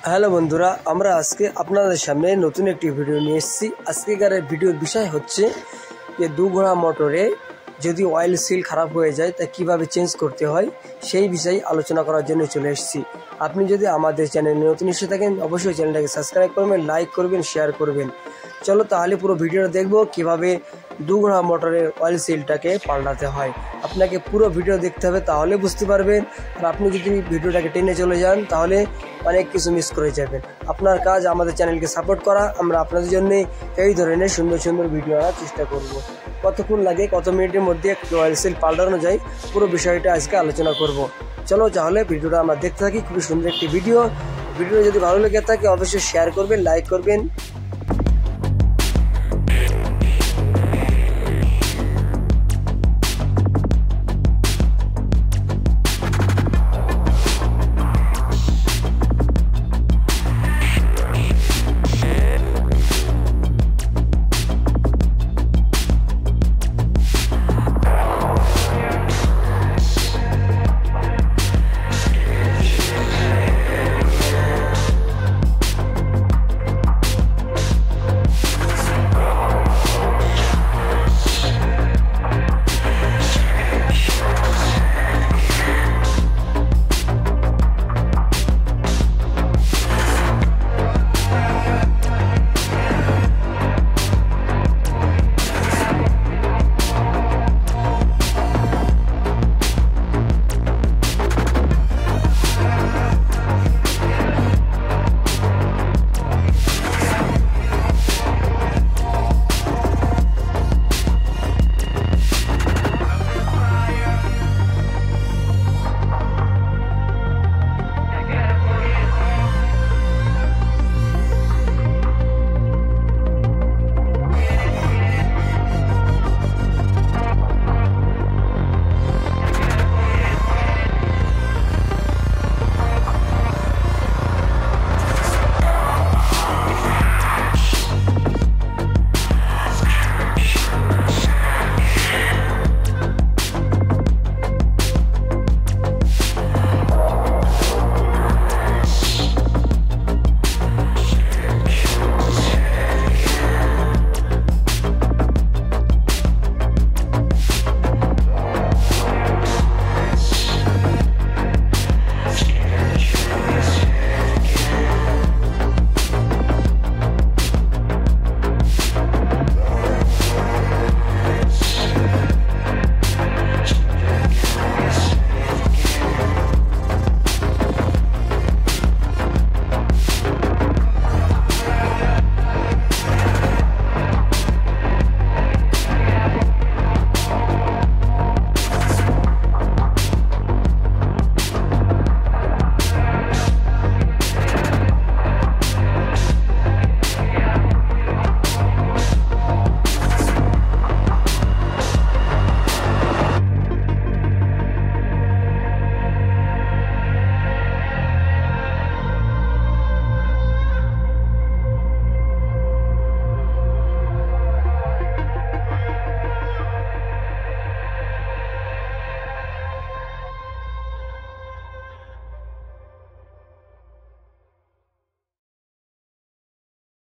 Hello বন্ধুরা, আমরা আজকে আপনাদের সামনে নতুন একটি ভিডিও নিয়ে এসেছি। আজকের ভিডিওর বিষয় হচ্ছে যে দুঘোড়া মোটরে যদি অয়েল সিল খারাপ হয়ে যায় তা কিভাবে চেঞ্জ করতে হয় সেই বিষয়ে আলোচনা করার জন্য চলে এসেছি। আপনি যদি আমাদের চ্যানেলে নতুন এসে থাকেন অবশ্যই চ্যানেলটাকে সাবস্ক্রাইব করবেন, লাইক করবেন, শেয়ার করবেন। চলো তাহলে পুরো ভিডিওটা দেখব কিভাবে দুঘোড়া মোটরের অয়েল সিলটাকে পাল্টাতে হয়। আপনাকে পুরো ভিডিও দেখতে হবে, তাহলে বুঝতে পারবেন। আর আপনি যদি ভিডিওটাকে টেনে চলে যান তাহলে অনেক কিছু মিস করে যাবেন। আপনার কাজ আমাদের চ্যানেলকে সাপোর্ট করা। আমরা আপনাদের জন্য এই ধরনের সুন্দর সুন্দর ভিডিও আনার চেষ্টা করব। কতক্ষণ লাগে, কত মিনিটের মধ্যে অয়েল সিল পাল্টানো যায়, পুরো বিষয়টা আজকে আলোচনা করব। চলো তাহলে ভিডিওটা আমরা দেখতে থাকি। খুবই সুন্দর একটি ভিডিও যদি ভালো লেগে থাকে অবশ্যই শেয়ার করবেন, লাইক করবেন,